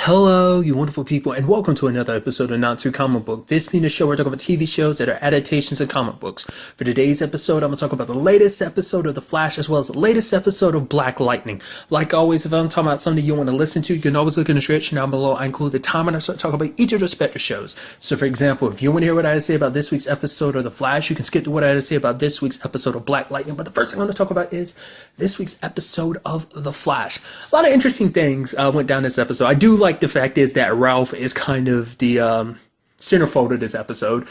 Hello, you wonderful people, and welcome to another episode of Not Too Comic Book. This being a show where I talk about TV shows that are adaptations of comic books. For today's episode, I'm going to talk about the latest episode of The Flash as well as the latest episode of Black Lightning. Like always, if I'm talking about something you want to listen to, you can always look in the description down below. I include the time and I start talking about each of the respective shows. So for example, if you want to hear what I had to say about this week's episode of The Flash, you can skip to what I had to say about this week's episode of Black Lightning. But the first thing I'm going to talk about is this week's episode of The Flash. A lot of interesting things went down this episode. I do like the fact is that Ralph is kind of the centerfold of this episode.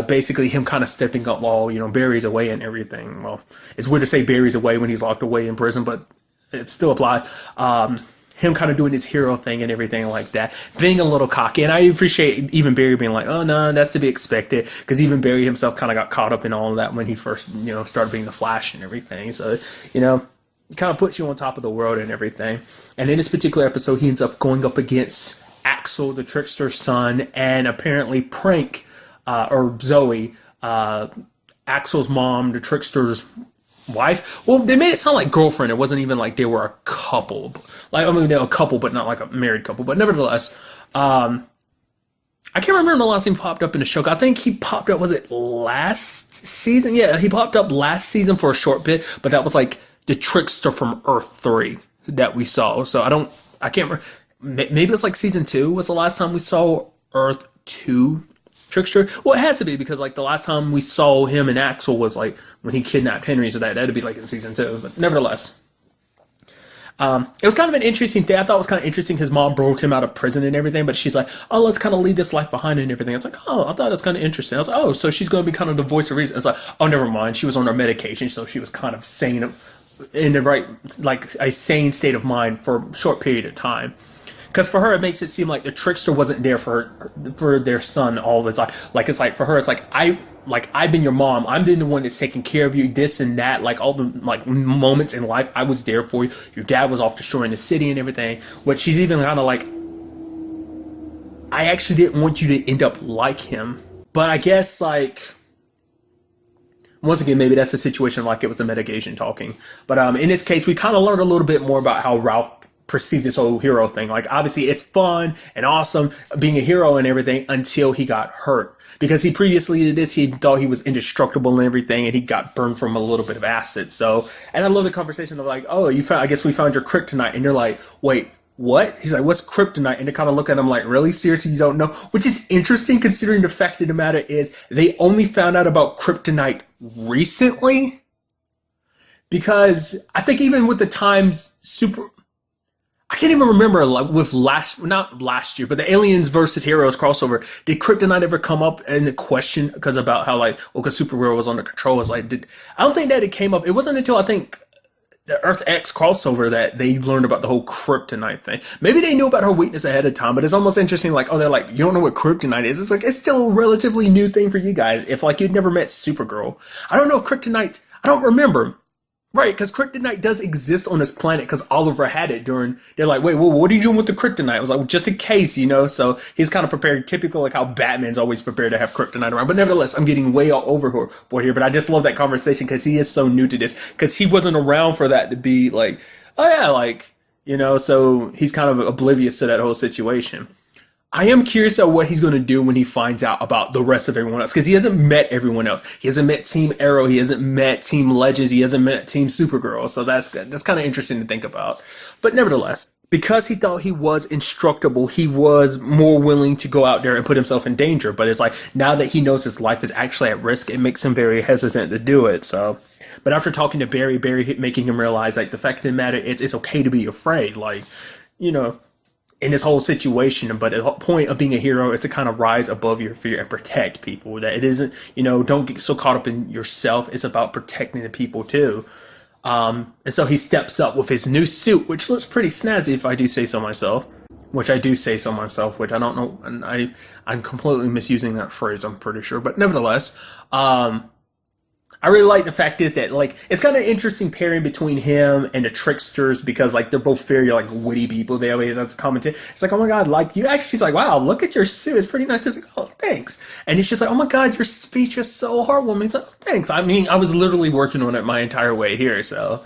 Basically him kind of stepping up while, Barry's away and everything. Well, it's weird to say Barry's away when he's locked away in prison, but it still applied. Him kind of doing his hero thing and everything like that. Being a little cocky. And I appreciate even Barry being like, oh, no, that's to be expected. Because even Barry himself kind of got caught up in all of that when he first, started being the Flash and everything. So, it kind of puts you on top of the world and everything. And in this particular episode, he ends up going up against Axel, the trickster's son, and apparently Prank, or Zoe, Axel's mom, the trickster's wife. Well, they made it sound like girlfriend. It wasn't even like they were a couple. They were a couple, but not like a married couple. But nevertheless, I can't remember the last time he popped up in the show. I think he popped up, was it last season? Yeah, he popped up last season for a short bit, but that was like the trickster from Earth 3 that we saw. So I can't remember. Maybe it's like season 2 was the last time we saw Earth 2 trickster. Well, it has to be because like the last time we saw him and Axel was like when he kidnapped Henry. So that'd be like in season 2. But nevertheless, it was kind of an interesting thing. I thought it was kind of interesting. His mom broke him out of prison and everything, but she's like, oh, let's kind of leave this life behind and everything. It's like, oh, I thought that's kind of interesting. I was like, oh, so she's going to be kind of the voice of reason. It's like, oh, never mind. She was on her medication, so she was kind of sane in the right, like a sane state of mind for a short period of time. Because for her, it makes it seem like the trickster wasn't there for their son all the time. Like it's like for her, it's like I've been your mom. I'm been the one that's taking care of you, this and that. Like all the like moments in life, I was there for you. Your dad was off destroying the city and everything. Which she's even kind of like, I actually didn't want you to end up like him. But I guess like, once again, maybe that's a situation like it was the medication talking. But in this case, we kind of learned a little bit more about how Ralph perceive this whole hero thing. Like obviously it's fun and awesome being a hero and everything until he got hurt, because he previously did this, he thought he was indestructible and everything, and he got burned from a little bit of acid. So, and I love the conversation of like, oh, I guess we found your kryptonite, and they're like, wait, what? He's like, what's kryptonite? And they kind of look at him like, really? Seriously, you don't know? Which is interesting considering the fact of the matter is they only found out about kryptonite recently, because I think even with the Times I can't even remember, like with not last year, but the Aliens versus Heroes crossover. Did kryptonite ever come up in the question? Because about how because Supergirl was under control. I don't think that it came up. It wasn't until I think the Earth X crossover that they learned about the whole kryptonite thing. Maybe they knew about her weakness ahead of time, but it's almost interesting. Like, oh, they're like, you don't know what kryptonite is. It's like, it's still a relatively new thing for you guys. If like you'd never met Supergirl, I don't know if kryptonite. I don't remember. Right, because kryptonite does exist on this planet because Oliver had it they're like, wait, well, what are you doing with the kryptonite? I was like, well, just in case, so he's kind of prepared, typical like how Batman's always prepared to have kryptonite around. But nevertheless, I'm getting way all overboard here, but I just love that conversation because he is so new to this, because he wasn't around for that to be like, oh yeah, like, so he's kind of oblivious to that whole situation. I am curious about what he's going to do when he finds out about the rest of everyone else, because he hasn't met everyone else. He hasn't met Team Arrow. He hasn't met Team Legends. He hasn't met Team Supergirl. So that's kind of interesting to think about. But nevertheless, because he thought he was indestructible, he was more willing to go out there and put himself in danger. But it's like, now that he knows his life is actually at risk, it makes him very hesitant to do it. So, but after talking to Barry making him realize like the fact of the matter, it's okay to be afraid. Like, in this whole situation, but the point of being a hero is to kind of rise above your fear and protect people. That it isn't, don't get so caught up in yourself. It's about protecting the people too. And so he steps up with his new suit, which looks pretty snazzy if I do say so myself. Which I do say so myself, which I don't know, and I'm completely misusing that phrase, I'm pretty sure. But nevertheless, I really like the fact is that like it's kind of interesting pairing between him and the tricksters, because like they're both very like witty people. They always have to comment. It's like, oh my god, like you actually. She's like, wow, look at your suit. It's pretty nice. It's like, oh, thanks. And it's just like, oh my god, your speech is so heartwarming. It's like, oh, thanks. I mean, I was literally working on it my entire way here. So,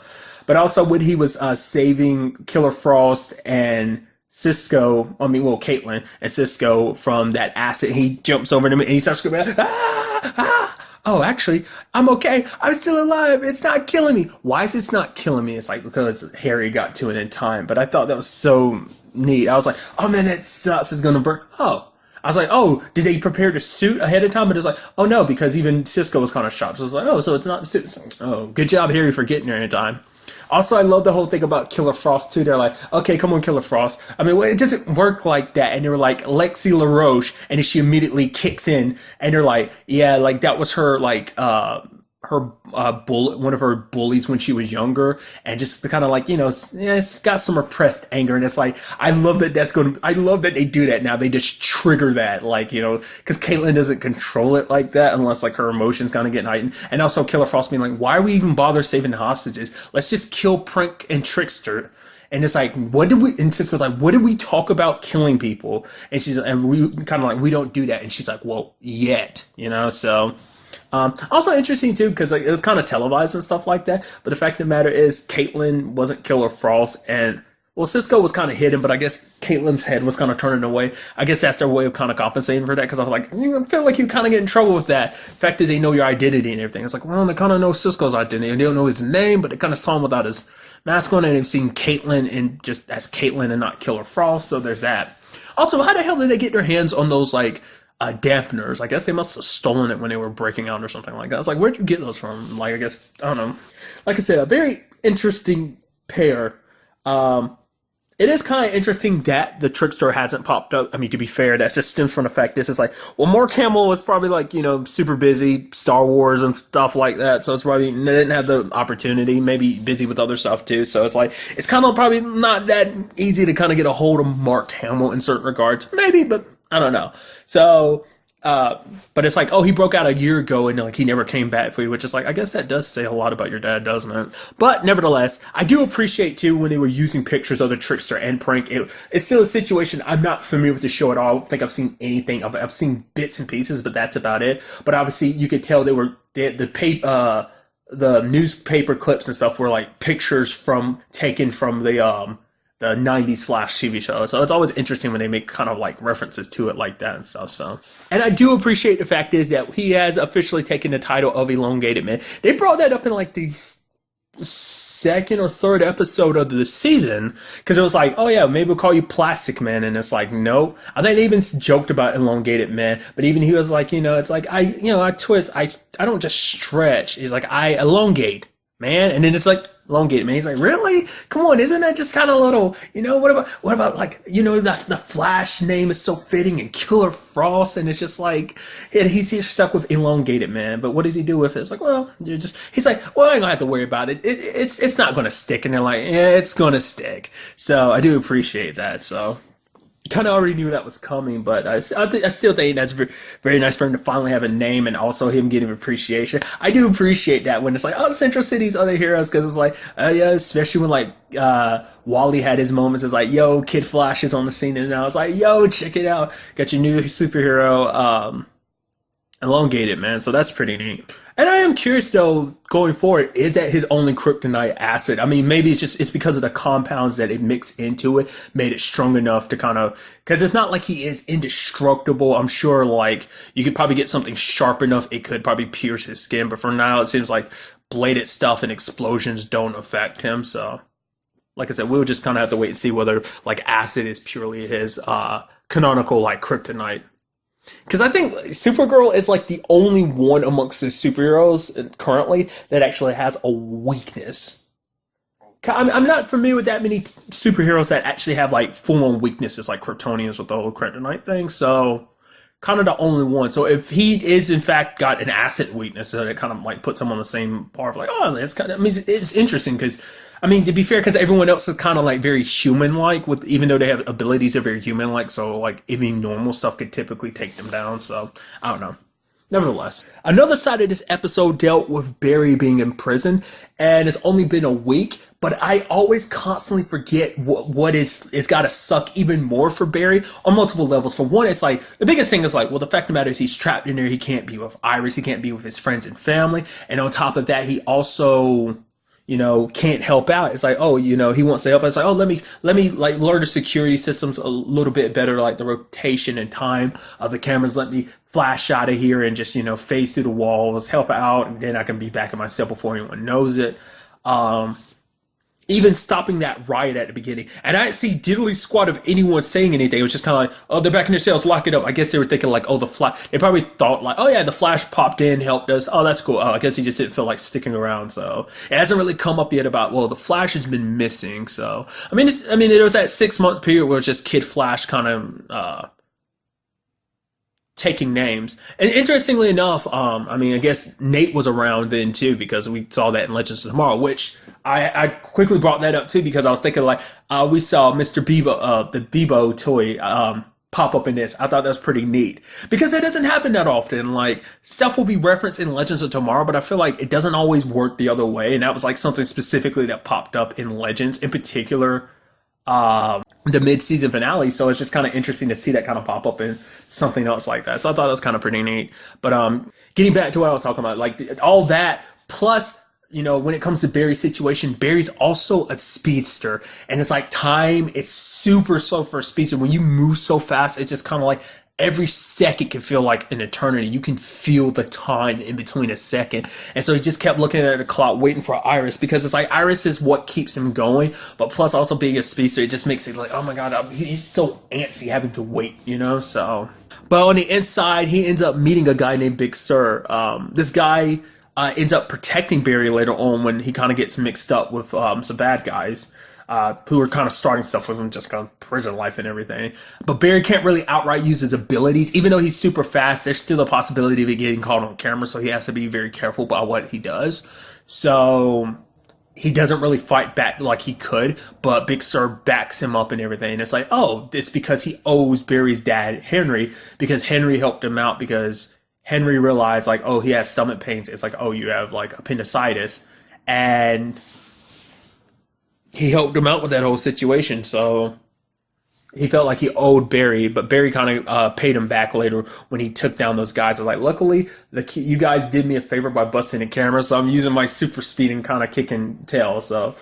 but also when he was saving Killer Frost and Caitlin and Cisco from that acid. He jumps over to me and he starts screaming, ah, ah. Oh, actually, I'm okay. I'm still alive. It's not killing me. Why is this not killing me? It's like because Harry got to it in time. But I thought that was so neat. I was like, oh man, that sucks. It's gonna burn. Oh. I was like, oh, did they prepare the suit ahead of time? But it's like, oh no, because even Cisco was kind of shocked. So I was like, oh, so it's not the suit. So, oh, good job, Harry, for getting there in time. Also, I love the whole thing about Killer Frost too. They're like, okay, come on, Killer Frost. I mean, well, it doesn't work like that. And they were like, Lexi LaRoche, and then she immediately kicks in, and they're like, yeah, like that was her like one of her bullies when she was younger, and just the kind of like, you know, yeah, it's got some repressed anger, and it's like, I love that they do that now. They just trigger that, like, you know, because Caitlyn doesn't control it like that unless like her emotions kind of get heightened. And also Killer Frost being like, why are we even bother saving hostages? Let's just kill Prank and Trickster. And it's like, and Cisco's like, what did we talk about killing people? And we kind of like, we don't do that. And she's like, well, yet, you know, so. Also interesting too, because like, it was kind of televised and stuff like that. But the fact of the matter is, Caitlyn wasn't Killer Frost, and well, Cisco was kind of hidden, but I guess Caitlyn's head was kind of turning away. I guess that's their way of kind of compensating for that. Because I was like, I feel like you kind of get in trouble with that. Fact is, they know your identity and everything. It's like, well, they kind of know Cisco's identity, and they don't know his name, but they kind of saw him without his mask on, and they've seen Caitlyn and just as Caitlyn and not Killer Frost. So there's that. Also, how the hell did they get their hands on those like? Dampeners? I guess they must have stolen it when they were breaking out or something like that. I was like, where'd you get those from? Like, I guess, I don't know. Like I said, a very interesting pair. It is kind of interesting that the Trickster hasn't popped up. I mean, to be fair, that just stems from the fact this is like, well, Mark Hamill was probably like, you know, super busy, Star Wars and stuff like that. So it's probably, they didn't have the opportunity, maybe busy with other stuff too. So it's like, it's kind of probably not that easy to kind of get a hold of Mark Hamill in certain regards. Maybe, but I don't know. So, but it's like, oh, he broke out a year ago and like he never came back for you, which is like, I guess that does say a lot about your dad, doesn't it? But nevertheless, I do appreciate too when they were using pictures of the Trickster and Prank. It's still a situation. I'm not familiar with the show at all. I don't think I've seen anything. I've seen bits and pieces, but that's about it. But obviously, you could tell the newspaper clips and stuff were like pictures taken from the 90s Flash TV show. So it's always interesting when they make kind of like references to it like that and stuff. So, and I do appreciate the fact is that he has officially taken the title of Elongated Man. They brought that up in like the second or third episode of the season, because it was like, oh yeah, maybe we'll call you Plastic Man, and it's like, no. I think they even joked about Elongated Man, but even he was like, you know, it's like, I twist, I don't just stretch. He's like, I elongate, man. And then it's like, Elongated Man. He's like, really? Come on, isn't that just kind of a little, you know, what about like, you know, the Flash name is so fitting, and Killer Frost, and it's just like, yeah, he's stuck with Elongated Man. But what does he do with it? It's like, well, he's like, well, I ain't gonna have to worry about it. It's not gonna stick. And they're like, yeah, it's gonna stick. So I do appreciate that. So kind of already knew that was coming, but I still think that's very, very nice for him to finally have a name, and also him getting appreciation. I do appreciate that when it's like, oh, Central City's other heroes, because it's like, yeah, especially when like Wally had his moments. It's like, yo, Kid Flash is on the scene, and I was like, yo, check it out, got your new superhero, Elongated, man. So that's pretty neat. And I am curious though, going forward, is that his only kryptonite acid? I mean, maybe it's because of the compounds that it mixed into it, made it strong enough to kind of, because it's not like he is indestructible. I'm sure like you could probably get something sharp enough, it could probably pierce his skin. But for now, it seems like bladed stuff and explosions don't affect him. So like I said, we'll just kind of have to wait and see whether like acid is purely his canonical like kryptonite. Because I think Supergirl is like the only one amongst the superheroes currently that actually has a weakness. I'm not familiar with that many superheroes that actually have like full-on weaknesses like Kryptonians with the whole kryptonite thing. So kind of the only one. So if he is in fact got an acid weakness, so it kind of like puts him on the same par of like, oh, it's kind of, I mean, it's interesting because, I mean, to be fair, because everyone else is kind of like very human-like, with even though they have abilities, they're very human-like. So like even normal stuff could typically take them down. So I don't know. Nevertheless, another side of this episode dealt with Barry being in prison, and it's only been a week, but I always constantly forget what it's got to suck even more for Barry on multiple levels. For one, it's like, the biggest thing is like, well, the fact of the matter is he's trapped in there. He can't be with Iris. He can't be with his friends and family. And on top of that, he also, can't help out. It's like, oh, he wants to help. It's like, oh, let me like learn the security systems a little bit better, like the rotation and time of the cameras. Let me flash out of here and just, phase through the walls, help out, and then I can be back in my cell before anyone knows it. Even stopping that riot at the beginning. And I didn't see diddly squat of anyone saying anything. It was just kind of like, oh, they're back in their cells, lock it up. I guess they were thinking like, oh, the Flash. They probably thought like, oh yeah, the Flash popped in, helped us. Oh, that's cool. Oh, I guess he just didn't feel like sticking around. So it hasn't really come up yet about, well, the Flash has been missing. So, there was that 6-month period where it's just Kid Flash kind of, taking names. And interestingly enough, I guess Nate was around then too, because we saw that in Legends of Tomorrow, which I quickly brought that up too, because I was thinking like, we saw Mr. Bebo, the Bebo toy, pop up in this. I thought that was pretty neat, because it doesn't happen that often. Like, stuff will be referenced in Legends of Tomorrow, but I feel like it doesn't always work the other way. And that was like something specifically that popped up in Legends, in particular, the mid-season finale. So it's just kind of interesting to see that kind of pop up in something else like that. So I thought that was kind of pretty neat. But getting back to what I was talking about, like all that plus, when it comes to Barry's situation, Barry's also a speedster, and it's like time, it's super slow for a speedster. When you move so fast, it's just kind of like every second can feel like an eternity. You can feel the time in between a second. And so he just kept looking at the clock, waiting for Iris, because it's like Iris is what keeps him going. But plus also being a speedster, it just makes it like, oh my God, he's so antsy having to wait, so. But on the inside, he ends up meeting a guy named Big Sir. This guy ends up protecting Barry later on when he kind of gets mixed up with some bad guys. Who are kind of starting stuff with him, just kind of prison life and everything. But Barry can't really outright use his abilities. Even though he's super fast, there's still a possibility of it getting caught on camera, so he has to be very careful about what he does. So he doesn't really fight back like he could, but Big Sir backs him up and everything. And it's like, oh, it's because he owes Barry's dad, Henry, because Henry helped him out, because Henry realized, like, oh, he has stomach pains. It's like, oh, you have, like, appendicitis. And he helped him out with that whole situation, so he felt like he owed Barry, but Barry kind of paid him back later when he took down those guys. I was like, luckily, you guys did me a favor by busting the camera, so I'm using my super speed and kind of kicking tail. So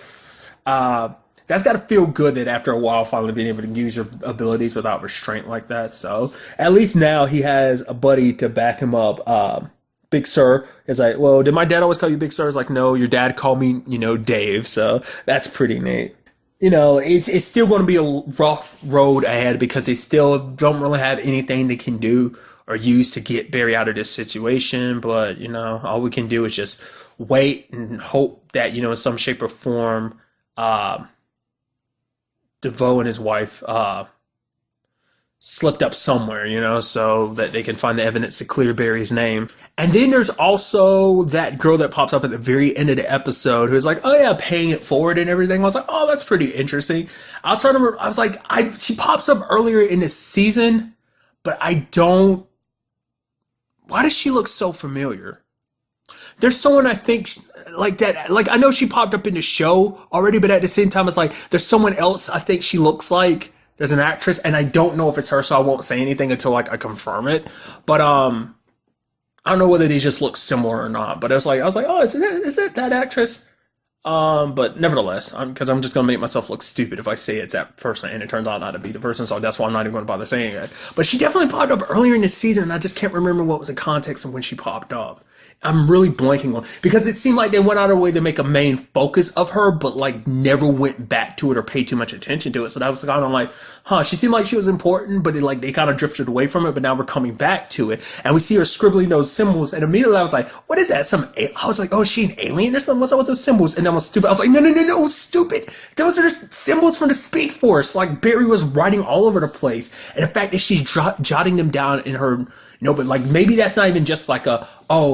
that's got to feel good that after a while, finally being able to use your abilities without restraint like that. So at least now he has a buddy to back him up. Big Sir is like, well, did my dad always call you Big Sir? It's like, no, your dad called me, Dave. So that's pretty neat. It's still going to be a rough road ahead, because they still don't really have anything they can do or use to get Barry out of this situation. But, all we can do is just wait and hope that, in some shape or form, DeVoe and his wife, slipped up somewhere, so that they can find the evidence to clear Barry's name. And then there's also that girl that pops up at the very end of the episode who's like, oh yeah, paying it forward and everything. I was like, oh, that's pretty interesting. I was like, she pops up earlier in the season, but why does she look so familiar? There's someone I think like that, like I know she popped up in the show already, but at the same time, it's like, there's someone else I think she looks like. There's an actress, and I don't know if it's her, so I won't say anything until like I confirm it. But I don't know whether they just look similar or not. But I was like, oh, is it that actress? But nevertheless, because I'm just gonna make myself look stupid if I say it's that person, and it turns out not to be the person. So that's why I'm not even going to bother saying it. But she definitely popped up earlier in the season, and I just can't remember what was the context of when she popped up. I'm really blanking on, because it seemed like they went out of their way to make a main focus of her, but like never went back to it or paid too much attention to it. So that was kind of like, she seemed like she was important, but they kind of drifted away from it. But now we're coming back to it, and we see her scribbling those symbols. And immediately I was like, what is that? I was like, oh, is she an alien or something? What's up with those symbols? And I was stupid. I was like, no, stupid. Those are just symbols from the Speed Force. Like Barry was writing all over the place, and the fact that she's jotting them down in her. But like maybe that's not even just like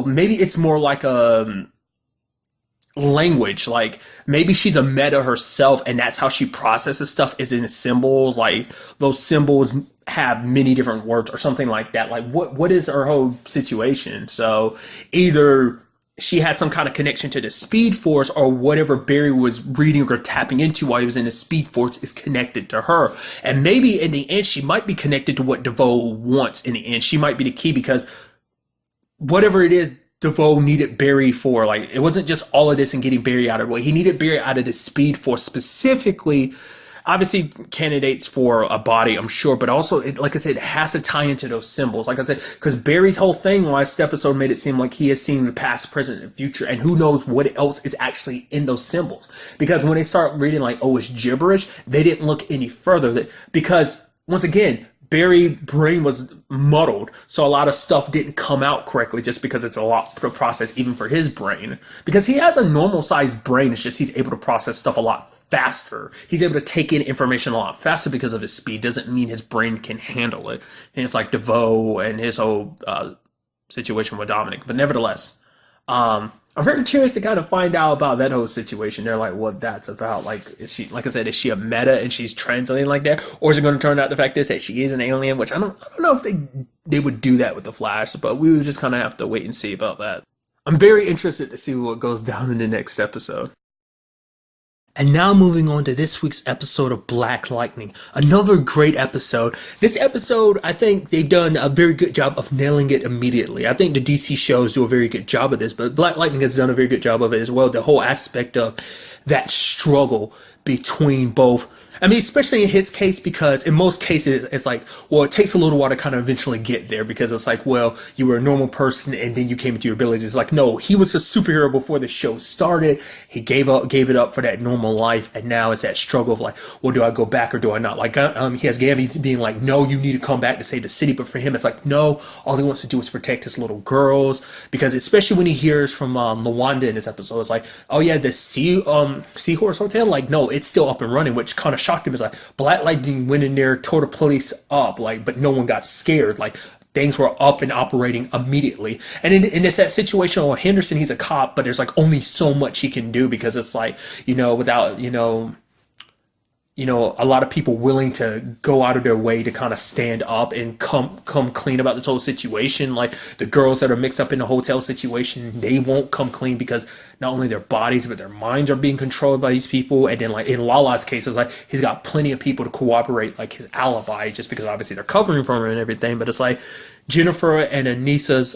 maybe it's more like a language. Like maybe she's a meta herself, and that's how she processes stuff, is in symbols. Like those symbols have many different words or something like that. Like what is her whole situation? So either she has some kind of connection to the Speed Force, or whatever Barry was reading or tapping into while he was in the Speed Force is connected to her. And maybe in the end, she might be connected to what DeVoe wants in the end. She might be the key, because whatever it is DeVoe needed Barry for. Like, it wasn't just all of this and getting Barry out of the way. He needed Barry out of the Speed Force specifically. Obviously, candidates for a body, I'm sure, but also, like I said, it has to tie into those symbols. Like I said, because Barry's whole thing last episode made it seem like he has seen the past, present, and future, and who knows what else is actually in those symbols. Because when they start reading, like, oh, it's gibberish, they didn't look any further. Because, once again, Barry's brain was muddled, so a lot of stuff didn't come out correctly just because it's a lot to process even for his brain. Because he has a normal sized brain, it's just he's able to process stuff a lot faster. He's able to take in information a lot faster because of his speed. Doesn't mean his brain can handle it. And it's like DeVoe and his whole situation with Dominic. But nevertheless, I'm very curious to kind of find out about that whole situation. They're like, what that's about. Like, is she, like I said, is she a meta and she's translating like that? Or is it going to turn out the fact is that she is an alien? Which I don't know if they would do that with the Flash, but we would just kind of have to wait and see about that. I'm very interested to see what goes down in the next episode. And now moving on to this week's episode of Black Lightning. Another great episode. This episode, I think they've done a very good job of nailing it immediately. I think the DC shows do a very good job of this, but Black Lightning has done a very good job of it as well. The whole aspect of that struggle between both. I mean, especially in his case, because in most cases, it's like, well, it takes a little while to kind of eventually get there because it's like, well, you were a normal person and then you came into your abilities. It's like, no, he was a superhero before the show started. He gave it up for that normal life. And now it's that struggle of like, well, do I go back or do I not? Like, he has Gabby being like, no, you need to come back to save the city. But for him, it's like, no, all he wants to do is protect his little girls. Because especially when he hears from Lawanda in this episode, it's like, oh yeah, the Seahorse Hotel, like, no, it's still up and running, which kind of shocked him. It's like Black Lightning went in there, tore the police up, like, but no one got scared. Like, things were up and operating immediately. And it's that situation where Henderson, he's a cop, but there's like only so much he can do because it's like, without, a lot of people willing to go out of their way to kind of stand up and come clean about this whole situation. Like the girls that are mixed up in the hotel situation, they won't come clean because not only their bodies, but their minds are being controlled by these people. And then like in Lala's case, it's like he's got plenty of people to cooperate, like his alibi, just because obviously they're covering for him and everything. But it's like Jennifer and Anissa's,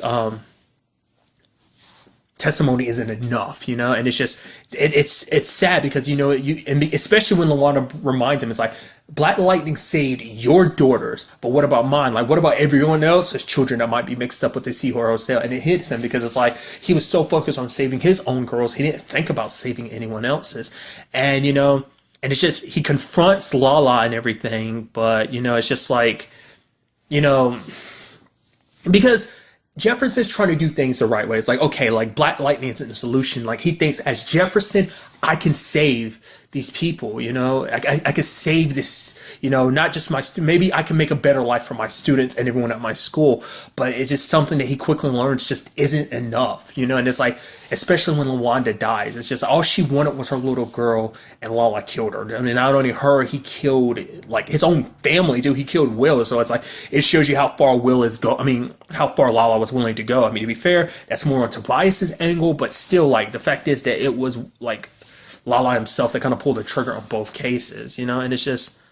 testimony isn't enough, and it's just it's sad because and especially when Lawanda reminds him, it's like Black Lightning saved your daughters, but what about mine? Like, what about everyone else's children that might be mixed up with the Seahorse Hotel? And it hits him because it's like he was so focused on saving his own girls, he didn't think about saving anyone else's. And and it's just he confronts Lala and everything, but it's just like because Jefferson's trying to do things the right way. It's like, okay, like Black Lightning isn't the solution. Like he thinks as Jefferson, I can save these people, I can save this, not just maybe I can make a better life for my students and everyone at my school, but it's just something that he quickly learns just isn't enough, and it's like, especially when Lawanda dies, it's just all she wanted was her little girl and Lala killed her. I mean, not only her, he killed like his own family too. He killed Will. So it's like, it shows you how far how far Lala was willing to go. I mean, to be fair, that's more on Tobias's angle, but still like the fact is that it was like Lala himself that kind of pulled the trigger on both cases, and it's just,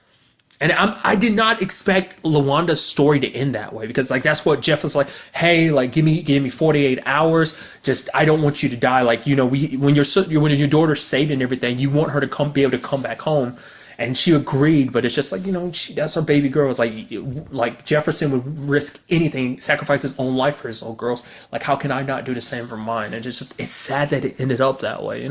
and I did not expect Lawanda's story to end that way because like that's what Jeff was like, hey, like give me 48 hours, just I don't want you to die, like when your daughter's saved and everything, you want her to be able to come back home. And she agreed, but it's just like, that's her baby girl. It's like Jefferson would risk anything, sacrifice his own life for his little girls. Like, how can I not do the same for mine? And it's sad that it ended up that way,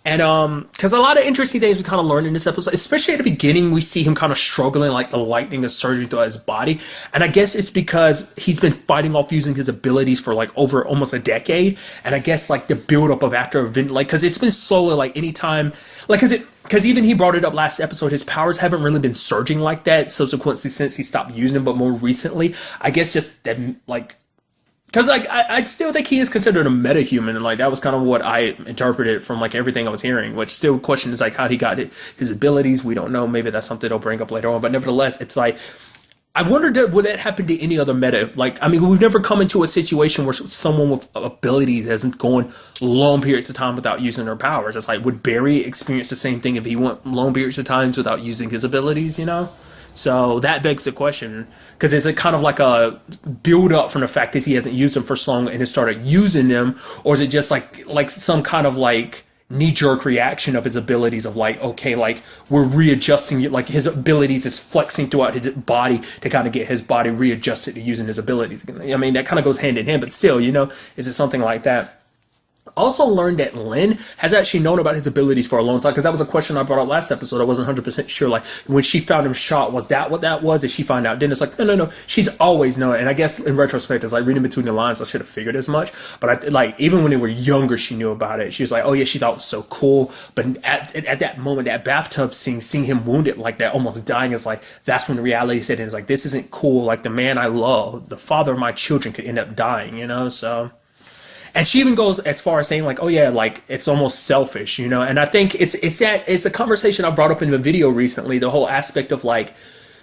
And because a lot of interesting things we kind of learned in this episode, especially at the beginning, we see him kind of struggling, like the lightning is surging through his body. And I guess it's because he's been fighting off using his abilities for like over almost a decade. And I guess like the buildup of after event, like, because it's been slowly, like anytime, like, because even he brought it up last episode, his powers haven't really been surging like that subsequently since he stopped using them, but more recently, I guess just that, like, because like I still think he is considered a metahuman, and like that was kind of what I interpreted from like everything I was hearing. Which still question is like how he got his abilities. We don't know. Maybe that's something they'll bring up later on. But nevertheless, it's like I wondered would that happen to any other meta? Like I mean, we've never come into a situation where someone with abilities hasn't gone long periods of time without using their powers. It's like would Barry experience the same thing if he went long periods of times without using his abilities? So that begs the question, because is it kind of like a build up from the fact that he hasn't used them for so long and has started using them, or is it just like some kind of like knee jerk reaction of his abilities of like, okay, like we're readjusting, like his abilities is flexing throughout his body to kind of get his body readjusted to using his abilities. I mean, that kind of goes hand in hand, but still, is it something like that? Also learned that Lynn has actually known about his abilities for a long time, because that was a question I brought up last episode. I wasn't 100% sure, like when she found him shot, was that what that was? Did she find out? Then it's like, no, she's always known. And I guess in retrospect, it's like reading between the lines, I should have figured as much. But like even when they were younger, she knew about it. She was like, oh yeah, she thought it was so cool. But at that moment, that bathtub scene, seeing him wounded like that, almost dying, is like, that's when the reality set in. It's like, this isn't cool. Like the man I love, the father of my children, could end up dying, so. And she even goes as far as saying like, oh yeah, like it's almost selfish, and I think it's a conversation I brought up in the video recently, the whole aspect of like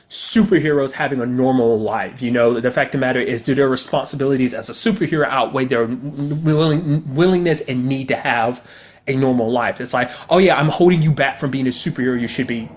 superheroes having a normal life. The fact of the matter is, do their responsibilities as a superhero outweigh their willingness and need to have a normal life? It's like, oh yeah, I'm holding you back from being a superhero, you should be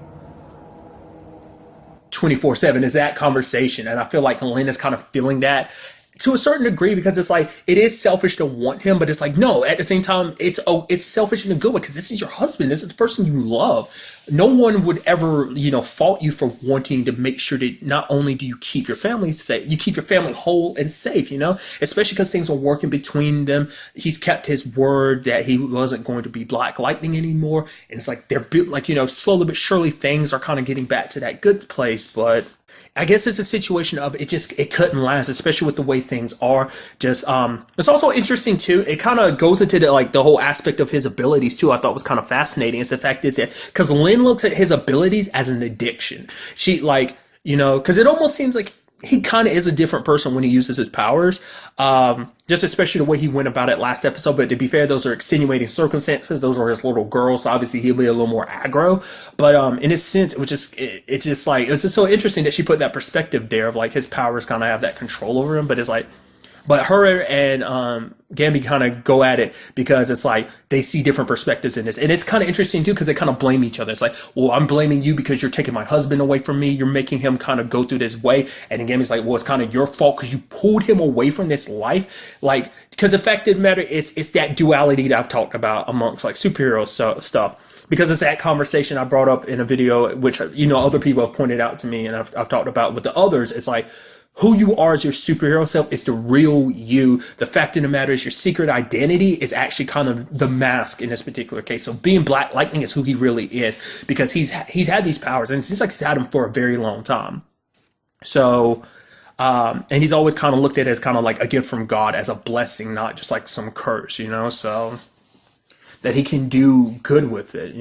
24/7, is that conversation. And I feel like Lynn is kind of feeling that to a certain degree, because it's like, it is selfish to want him, but it's like, no, at the same time, it's selfish in a good way, because this is your husband, this is the person you love. No one would ever, fault you for wanting to make sure that not only do you keep your family safe, you keep your family whole and safe, especially because things are working between them. He's kept his word that he wasn't going to be Black Lightning anymore, and it's like they're like, slowly but surely things are kind of getting back to that good place. But I guess it's a situation of it couldn't last, especially with the way things are. Just it's also interesting too. It kind of goes into the whole aspect of his abilities too. I thought was kind of fascinating. Is the fact is that because Lynn looks at his abilities as an addiction. She because it almost seems like he kind of is a different person when he uses his powers. Just especially the way he went about it last episode. But to be fair, those are extenuating circumstances. Those are his little girls. So obviously he'll be a little more aggro. But in a sense, it's just so interesting that she put that perspective there of like his powers kind of have that control over him. But it's like, but her and Gambi kind of go at it because it's like they see different perspectives in this. And it's kind of interesting too because they kind of blame each other. It's like, well, I'm blaming you because you're taking my husband away from me. You're making him kind of go through this way. And then Gambi's like, well, it's kind of your fault because you pulled him away from this life. Like, because the fact of the matter is, it's that duality that I've talked about amongst like superhero stuff. Because it's that conversation I brought up in a video, which, other people have pointed out to me and I've talked about with the others. It's like, who you are as your superhero self is the real you. The fact of the matter is your secret identity is actually kind of the mask in this particular case. So being Black Lightning is who he really is because he's had these powers and it seems like he's had them for a very long time. So, and he's always kind of looked at it as kind of like a gift from God, as a blessing, not just like some curse, so that he can do good with it,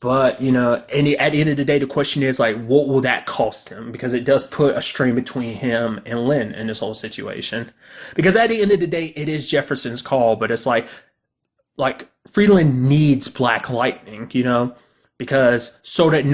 But, and at the end of the day, the question is like, what will that cost him? Because it does put a strain between him and Lynn in this whole situation. Because at the end of the day, it is Jefferson's call, but it's like Freeland needs Black Lightning, because so that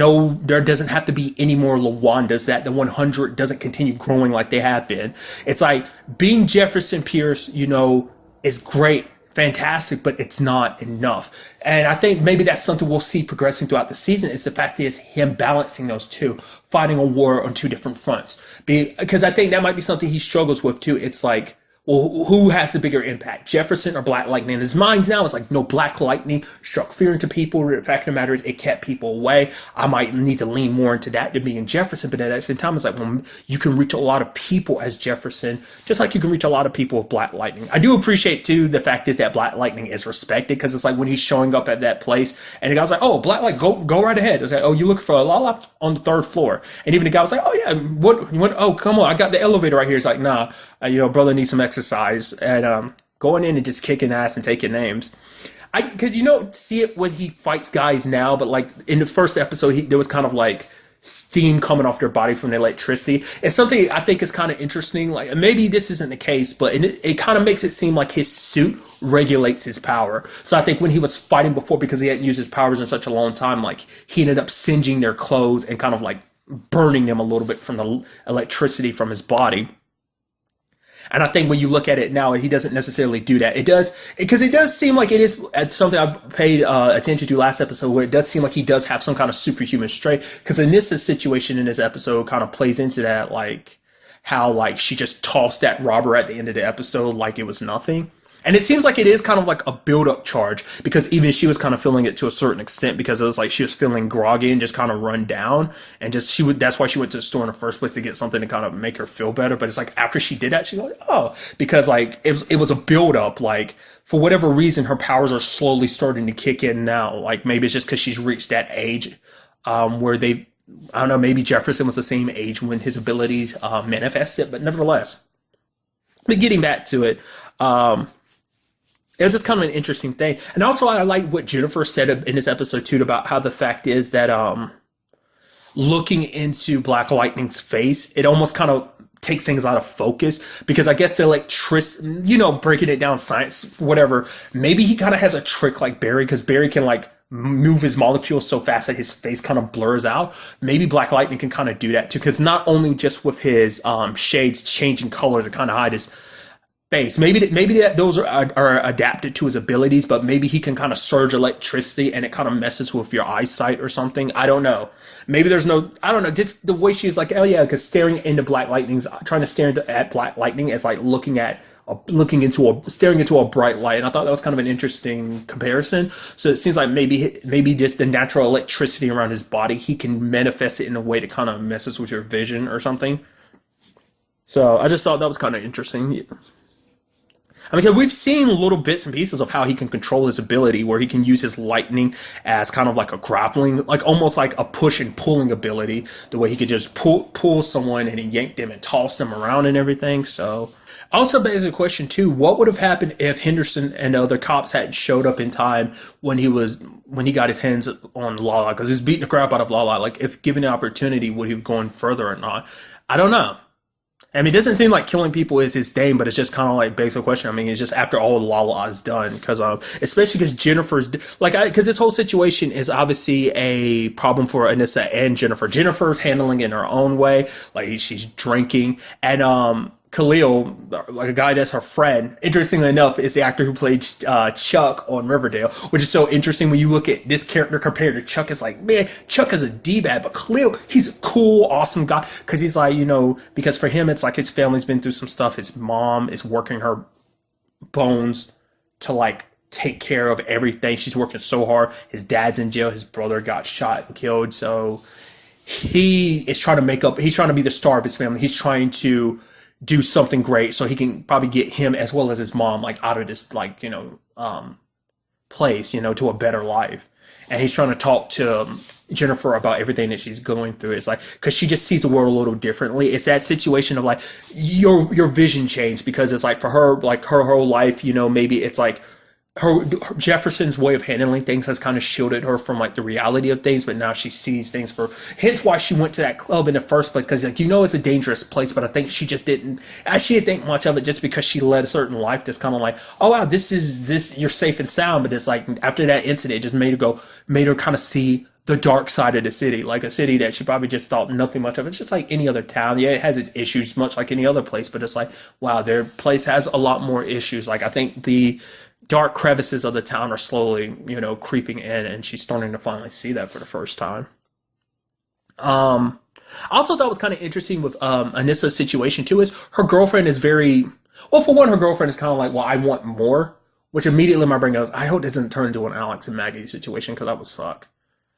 there doesn't have to be any more Lawandas, that the 100 doesn't continue growing like they have been. It's like being Jefferson Pierce, is great. Fantastic, but it's not enough. And I think maybe that's something we'll see progressing throughout the season, is the fact is him balancing those two, fighting a war on two different fronts. Because I think that might be something he struggles with too. It's like, well, who has the bigger impact, Jefferson or Black Lightning? In his mind now, it's like, no, Black Lightning struck fear into people. The fact of the matter is, it kept people away. I might need to lean more into that than being Jefferson. But at the same time, it's like, well, you can reach a lot of people as Jefferson, just like you can reach a lot of people with Black Lightning. I do appreciate, too, the fact is that Black Lightning is respected, because it's like when he's showing up at that place, and the guy's like, oh, Black Lightning, go right ahead. It's like, oh, you look for a Lala on the 3rd floor. And even the guy was like, oh, yeah, oh, come on, I got the elevator right here. It's like, nah, brother needs some exercise, and going in and just kicking ass and taking names. Because you don't see it when he fights guys now, but like in the first episode, there was kind of like steam coming off their body from the electricity. It's something I think is kind of interesting. Like maybe this isn't the case, but it kind of makes it seem like his suit regulates his power. So I think when he was fighting before, because he hadn't used his powers in such a long time, like he ended up singeing their clothes and kind of like burning them a little bit from the electricity from his body. And I think when you look at it now, he doesn't necessarily do that. It does, because it does seem like it is something I paid attention to last episode, where it does seem like he does have some kind of superhuman strength. Because Anissa's situation in this episode kind of plays into that, like how like she just tossed that robber at the end of the episode like it was nothing. And it seems like it is kind of like a build-up charge, because even she was kind of feeling it to a certain extent, because it was like she was feeling groggy and just kind of run down, and just that's why she went to the store in the first place, to get something to kind of make her feel better. But it's like after she did that, she's like, oh, because like it was a build-up, like for whatever reason her powers are slowly starting to kick in now. Like maybe it's just because she's reached that age where I don't know, maybe Jefferson was the same age when his abilities manifested, but nevertheless. But getting back to it, it was just kind of an interesting thing. And also I like what Jennifer said in this episode too, about how the fact is that looking into Black Lightning's face, it almost kind of takes things out of focus, because I guess the electricity, you know, breaking it down science, whatever, maybe he kind of has a trick like Barry, because Barry can like move his molecules so fast that his face kind of blurs out. Maybe Black Lightning can kind of do that too, because not only just with his shades changing color to kind of hide his face, maybe those are adapted to his abilities, but maybe he can kind of surge electricity and it kind of messes with your eyesight or something. I don't know. Maybe there's no, I don't know, just the way she's like, oh yeah, because staring into Black Lightning's, trying to stare at Black Lightning is like staring into a bright light. And I thought that was kind of an interesting comparison. So it seems like maybe just the natural electricity around his body, he can manifest it in a way that kind of messes with your vision or something. So I just thought that was kind of interesting. I mean, we've seen little bits and pieces of how he can control his ability, where he can use his lightning as kind of like a grappling, like almost like a push and pulling ability, the way he could just pull someone and yank them and toss them around and everything. So also begs the question too, what would have happened if Henderson and the other cops hadn't showed up in time when he got his hands on Lala, because he's beating the crap out of Lala. Like, if given the opportunity, would he have gone further or not? I don't know. I mean, it doesn't seem like killing people is his thing, but it's just kind of like begs the question. I mean, it's just after all Lala is done, because especially because Jennifer's like, because this whole situation is obviously a problem for Anissa and Jennifer. Jennifer's handling it in her own way, like she's drinking, and Khalil, like a guy that's her friend, interestingly enough, is the actor who played Chuck on Riverdale, which is so interesting when you look at this character compared to Chuck. It's like, man, Chuck is a D-bag, but Khalil, he's a cool, awesome guy, because he's like, you know, because for him, it's like his family's been through some stuff. His mom is working her bones to like take care of everything. She's working so hard. His dad's in jail. His brother got shot and killed. So he is trying to he's trying to be the star of his family. He's trying to do something great so he can probably get him as well as his mom like out of this, like, you know, place, you know, to a better life. And he's trying to talk to Jennifer about everything that she's going through. It's like, because she just sees the world a little differently. It's that situation of like your vision changed, because it's like for her, like her whole life, you know, maybe it's like her Jefferson's way of handling things has kind of shielded her from like the reality of things, but now she sees things hence why she went to that club in the first place, because like, you know, it's a dangerous place, but I think she just didn't think much of it, just because she led a certain life that's kind of like, oh wow, this you're safe and sound. But it's like after that incident, it just made her kind of see the dark side of the city, like a city that she probably just thought nothing much of. It's just like any other town. Yeah, it has its issues much like any other place, but it's like, wow, their place has a lot more issues. Like, I think the dark crevices of the town are slowly, you know, creeping in, and she's starting to finally see that for the first time. I also thought was kind of interesting with Anissa's situation too, is her girlfriend is very, well, for one, her girlfriend is kind of like, well, I want more, which immediately my brain goes, I hope it doesn't turn into an Alex and Maggie situation, because that would suck.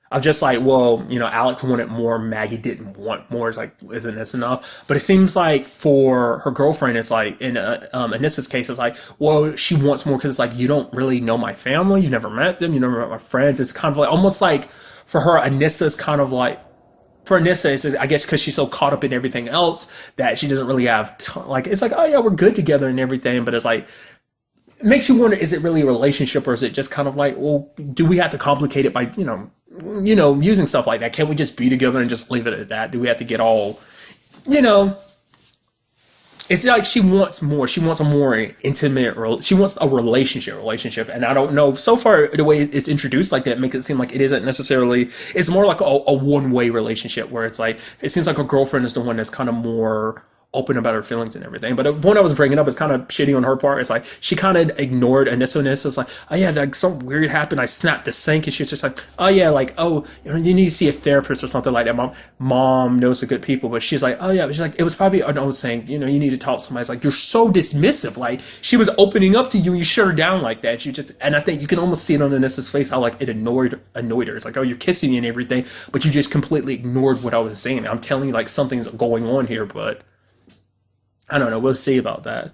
I'm just like, well, you know, Alex wanted more, Maggie didn't want more. It's like, isn't this enough? But it seems like for her girlfriend, it's like, in Anissa's case, it's like, well, she wants more, because it's like, you don't really know my family, you never met them, you never met my friends. It's kind of like, almost like, for her, Anissa's kind of like, for Anissa, it's, I guess because she's so caught up in everything else that she doesn't really have, like, it's like, oh yeah, we're good together and everything, but it's like, it makes you wonder, is it really a relationship, or is it just kind of like, well, do we have to complicate it by, you know, using stuff like that? Can't we just be together and just leave it at that? Do we have to get all, you know, it's like she wants more. She wants a more intimate, she wants a relationship. And I don't know, so far the way it's introduced like that makes it seem like it isn't necessarily, it's more like a one-way relationship, where it's like, it seems like her girlfriend is the one that's kind of more open about her feelings and everything. But the point I was bringing up is kind of shitty on her part. It's like she kind of ignored Anissa. It's like, oh yeah, like something weird happened. I snapped the sink, and she was just like, oh yeah, like, oh, you need to see a therapist or something like that. Mom knows the good people, but she's like, oh yeah, she's like, it was probably an old saying, you need to talk to somebody. It's like, you're so dismissive. Like, she was opening up to you and you shut her down like that. And I think you can almost see it on Anissa's face how like it annoyed her. It's like, oh, you're kissing me and everything, but you just completely ignored what I was saying. I'm telling you, like, something's going on here, but I don't know. We'll see about that.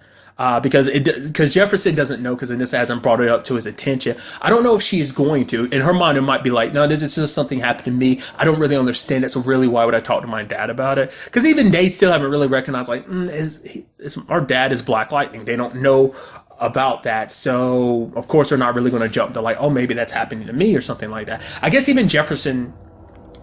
Because Jefferson doesn't know, because Anissa hasn't brought it up to his attention. I don't know if she is going to. In her mind, it might be like, no, this is just something happened to me. I don't really understand it, so really, why would I talk to my dad about it? Because even they still haven't really recognized, like, our dad is Black Lightning. They don't know about that, so of course they're not really going to jump to like, oh, maybe that's happening to me or something like that. I guess even Jefferson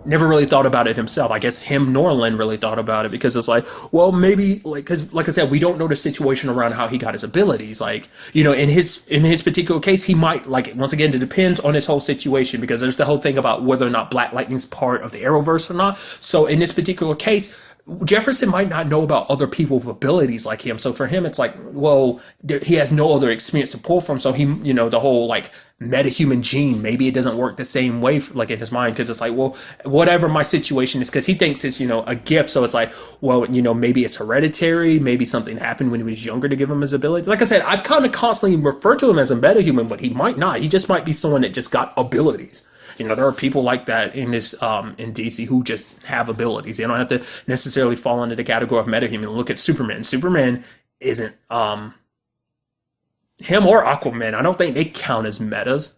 never really thought about it himself. I guess him nor Lynn really thought about it, because it's like, well, maybe, like, because like I said, we don't know the situation around how he got his abilities. Like, in his particular case, he might, like, once again, it depends on his whole situation, because there's the whole thing about whether or not Black Lightning's part of the Arrowverse or not. So in this particular case, Jefferson might not know about other people with abilities like him. So for him, it's like, well, he has no other experience to pull from. So he, the whole like metahuman gene, maybe it doesn't work the same way, like in his mind, because it's like, well, whatever my situation is, because he thinks it's, a gift. So it's like, well, maybe it's hereditary. Maybe something happened when he was younger to give him his ability. Like I said, I've kind of constantly referred to him as a metahuman, but he might not. He just might be someone that just got abilities. There are people like that in DC who just have abilities. They don't have to necessarily fall into the category of metahuman. Look at Superman. Superman isn't him or Aquaman. I don't think they count as metas,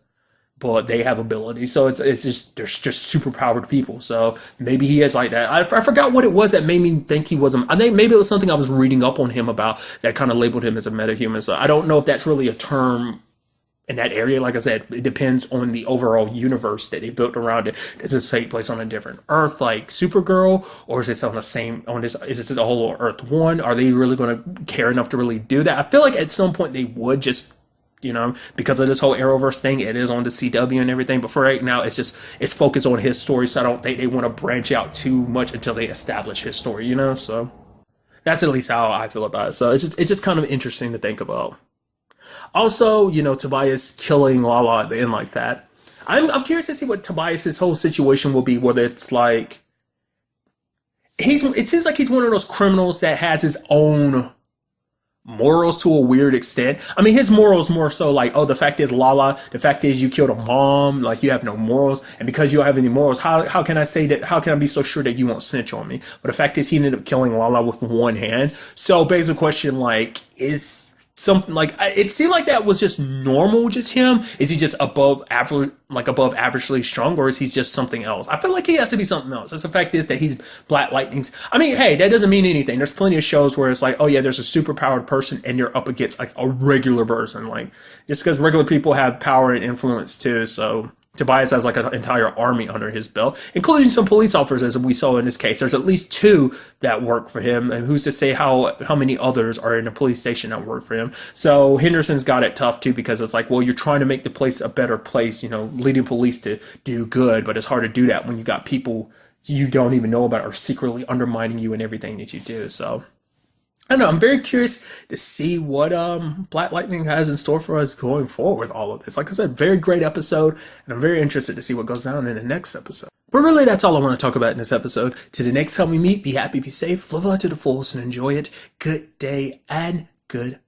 but they have abilities. So it's just, there's just superpowered people. So maybe he is like that. I forgot what it was that made me think he was. I think maybe it was something I was reading up on him about that kind of labeled him as a metahuman. So I don't know if that's really a term in that area. Like I said, it depends on the overall universe that they built around it. Does this take place on a different Earth like Supergirl, or is this on the same, is it the whole Earth one? Are they really going to care enough to really do that? I feel like at some point they would, just because of this whole Arrowverse thing. It is on the CW and everything, but for right now, it's focused on his story. So I don't think they want to branch out too much until they establish his story. So that's at least how I feel about it. So it's just kind of interesting to think about. Also, Tobias killing Lala at the end like that. I'm curious to see what Tobias's whole situation will be, whether it's like it seems like he's one of those criminals that has his own morals to a weird extent. I mean, his morals more so like, oh, the fact is, Lala, the fact is you killed a mom, like you have no morals, and because you don't have any morals, how can I say that, how can I be so sure that you won't snitch on me? But the fact is he ended up killing Lala with one hand. So basic question, like, is something like, it seemed like that was just normal, just him? Is he just above average, like above averagely strong, or is he just something else? I feel like he has to be something else. That's the fact is that he's Black Lightning's. I mean, hey, that doesn't mean anything. There's plenty of shows where it's like, oh yeah, there's a superpowered person and you're up against like a regular person. Like, just because regular people have power and influence too. So Tobias has like an entire army under his belt, including some police officers, as we saw in this case. There's at least 2 that work for him, and who's to say how many others are in a police station that work for him. So Henderson's got it tough too, because it's like, well, you're trying to make the place a better place, leading police to do good, but it's hard to do that when you got people you don't even know about are secretly undermining you in everything that you do. So I don't know. I'm very curious to see what Black Lightning has in store for us going forward with all of this. Like I said, very great episode, and I'm very interested to see what goes down in the next episode. But really, that's all I want to talk about in this episode. To the next time we meet, be happy, be safe, live life to the fullest, and enjoy it. Good day and good